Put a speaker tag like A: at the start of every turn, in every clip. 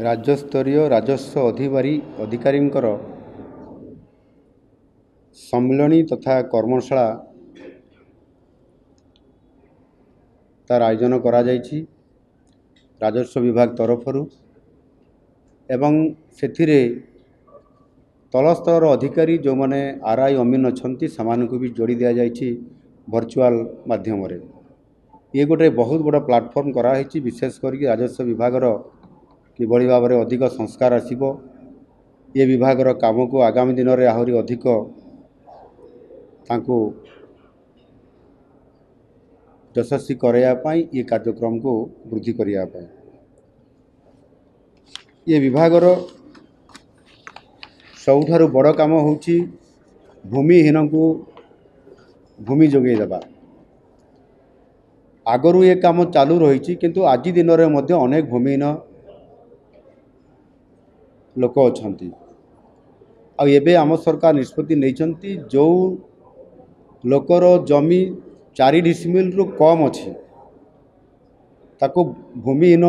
A: राज्यस्तरीय राजस्व अधिकारी सम्मिलनी तथा कर्मशाला तार आयोजन करा जायछि राजस्व विभाग तरफरु एवं सेथिरे तलस्तर अधिकारी जो माने आरआई अमीन अछंती समानकु भी जोड़ी दिया जायछि वर्चुअल माध्यम रे। ये गोटे बहुत बड़ा प्लाटफॉर्म करा है विशेष करके राजस्व विभाग किभली भाव में अधिक संस्कार आसिबो ये विभाग काम को आगामी दिन में आहरी अधिक तांको यशस्वी करायापाई ये कार्यक्रम को वृद्धि करायापाई ये विभाग सबुठारु बड़ काम होउछि भूमिहीन को भूमि जोगे देबा। आगरू ये काम चालू रही किंतु आज दिन में मध्य अनेक भूमिहीन लोक अछंती आ एबे आम सरकार निष्पत्ति नैछंती जो लोकर जमी 4 डिसिमिल रु कम अच्छी ताको भूमिहीन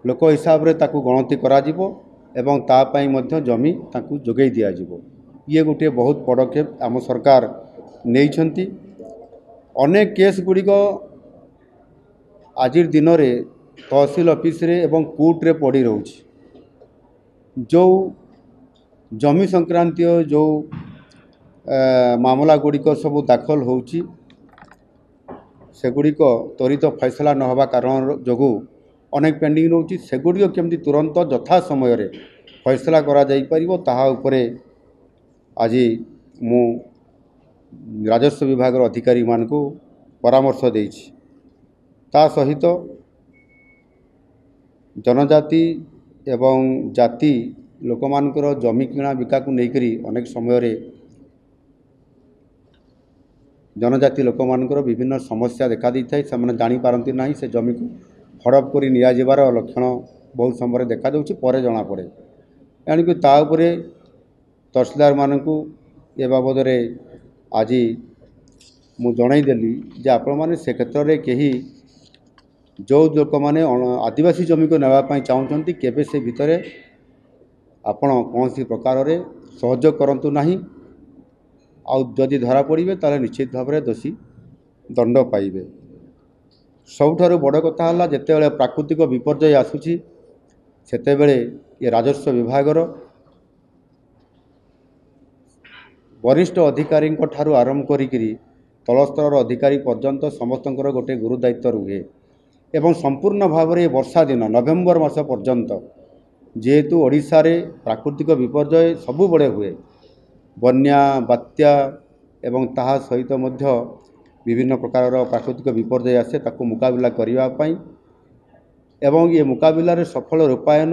A: लोक हिसाब रे ताको गणति करा जिवो एवं तापाई मध्य जमी ताको जोगै दिया जिवो। ये गोटे बहुत पदक्षेप आम सरकार नैछंती। अनेक केस गुड़िक आज दिन में तहसील ऑफिस रे एवं कोर्ट रे पड़ी रोच जो जमी संक्रांतीय जो मामला गुड़िक सब दाखल होउची सेगुड़िक त्वरित फैसला न होबा कारण जोगु अनेक पेंडिंग रोची सेगुड़िक केमती तुरंत यथा समय रे फैसला करा जाई परिबो ताहा उपरे आज मु राजस्व विभाग अधिकारी मान को परामर्श देइछि। ता सहित जनजाति एवं जाति लोक मानकर जमी किणा बिका को लेकर अनेक समय रे जनजाति लोक मानकर विभिन्न समस्या देखा दी थाए से जानी पारती ना से जमी को हड़प कर नियाजिबार लक्षण बहुत समय देखा दूँ पर जना पड़े एणिक ताऊपर तहसीलदार मानू ए बाबद आज मु जनईदेली जे आपण मैंने से क्षेत्र में कहीं जो लोक मैंने आदिवासी जमी को नापी चाहते केबे से भितर आपण कौन सी प्रकार रे सहयोग करंतु नाही आदि धरा पड़े ताले निश्चित भाव में दोषी दंड पाइबे। सबुठारु बड़ कथा है जिते प्राकृतिक विपर्यय आसूची सेते बेले ये राजस्व विभागर वरिष्ठ अधिकारी ठारू आरंभ करी तलस्तर अधिकारी पर्यंत समस्तंकर गोटे गुरु दायित्व रुहे एवं संपूर्ण भाव में वर्षा दिन नवेम्बर मास पर्यंत जेहेतु ओडिशा रे प्राकृतिक विपर्यय सबु बड़े हुए बन्या बात्या एवं ताहा सहित मध्य विभिन्न प्रकार प्राकृतिक विपर्यय आसे ताको मुकाबिला करिवा पाई एवं ये मुकाबिला रे सफल रूपायन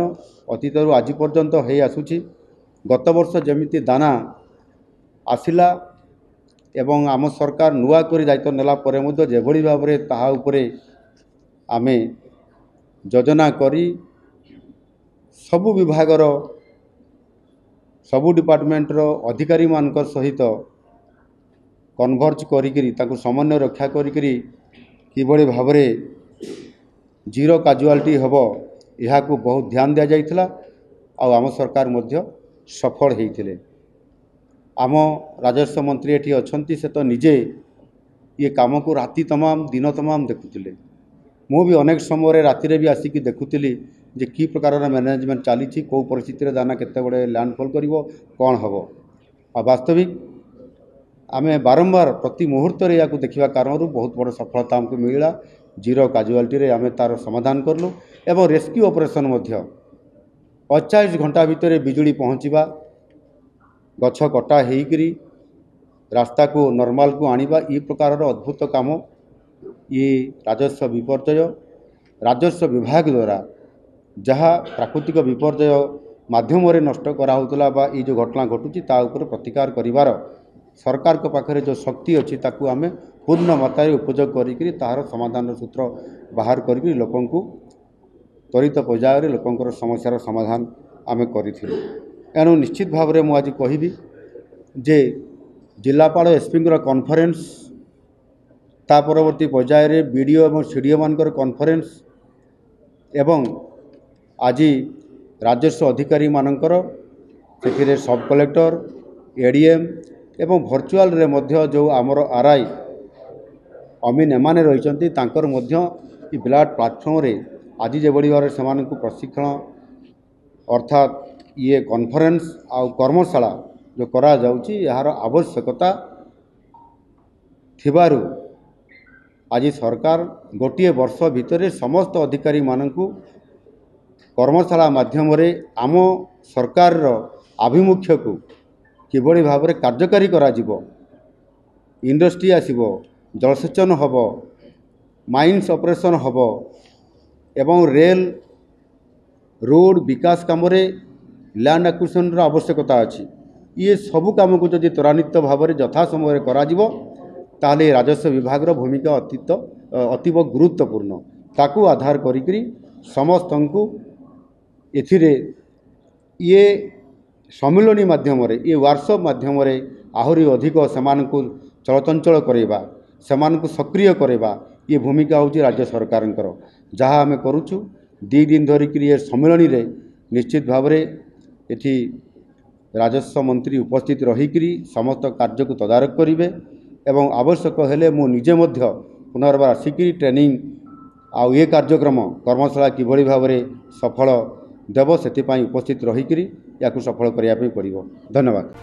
A: अतीत आज पर्यंत हो आसुची। गत वर्ष जमिति दाना आसिला एवं आम सरकार नुआ करी दायित्व नेला परे मध्य जेभली भाव में ताहा उपरे आमे योजना करी सबु विभागर सबु डिपार्टमेंट रो अधिकारी मान सहित कन्वर्ज करी समन्वय रक्षा करी किभली भाव में जीरो काजुआलिटी हम यह को बहुत ध्यान दि जाइथिला आ आम सरकार मध्य सफल होइथिले। आम राजस्व मंत्री एठी अछंती से तो निजे ये काम को राति तमाम दिन तमाम देखुतिले मु भी अनेक समय राति भी आसिकी देखुली जे की प्रकार मैनेजमेंट चली कौ परिस्थिति दाना केते बड़े लैंडफॉल करिवो कौन हम आ वास्तविक आमे बारंबार प्रति मुहूर्त या देखा कारण बहुत बड़ सफलता हमको मिला। जीरो काजुआलिटी आमे तार समाधान करलु एवं रेस्क्यू ऑपरेशन मध्य 48 घंटा भितर बिजुली पहुँचवा गछ कटा होकरी रास्ता को नॉर्मल को आनिबा ये प्रकार अद्भुत काम ये राजस्व विपर्यय राजस्व विभाग द्वारा जहाँ प्राकृतिक विपर्यय माध्यम नष्ट कराउतला बा ये जो घटना घटुची ता ऊपर प्रतिकार करिवार सरकार को पाखरे जो शक्ति अच्छी ताकू आमे पूर्ण मात्रा उपयोग करी तार समाधान सूत्र बाहर करी लोकन को त्वरित पर्यायर लोकंकर समस्यार समाधान आमे करिथिलु। एणु निश्चित भाव में मुझे कहबी जे जिलापाल एसपी कॉन्फ्रेंस ता परवर्ती पर्यायर बीडीओ और सीडीओ मानकर कॉन्फ्रेंस एवं आज राजस्व अधिकारी मानकर से सब कलेक्टर एडीएम एवं भर्चुआल रे मध्य जो आमर आरआई अमीन एमाने रही तांकर मध्य बिराट प्लाटफर्म रे आज जे बड़ी भाव से प्रशिक्षण अर्थात ये कॉन्फ्रेंस आ कर्मशाला जो करा जाउची यार आवश्यकता थिबारु आज सरकार गोटे वर्ष भितर समस्त अधिकारी मानकु कर्मशाला माध्यम रे आम सरकार रो आभिमुख्य को किभली भाव में कार्यकारी करा जिवो, इंडस्ट्री आसीबो, जलसेचन हब, माइन्स ऑपरेशन हब एवं रेल रोड विकास काम रे लैंड एक्विजिशन रो आवश्यकता अछि। ये सबु काम को जदि त्वरान्वित भाव में यथा समय करा जिवो ताले राजस्व विभाग रो भूमिका अतीव गुरुत्वपूर्ण ताकू आधार करी समस्त को एथिरे ये सम्मिलनी माध्यम ये वर्कशॉप माध्यम आहरी अधिक से चलचंचल करवा से सक्रिय करवा ये भूमिका हूँ राज्य सरकार जहाँ आम करुचु 2 दिन धरिक ये सम्मिलनी रे निश्चित भाव एठी राजस्व मंत्री उपस्थित रहीकि समस्त कार्य को तदारक करेंगे एवं आवश्यक हेले मु निजे मध्य पुनर्बार आसिक ट्रेनिंग आउ ये कार्यक्रम कर्मशाला किभली भाव में सफल देव से उपस्थित रहीकि या सफल करने पड़ो। धन्यवाद।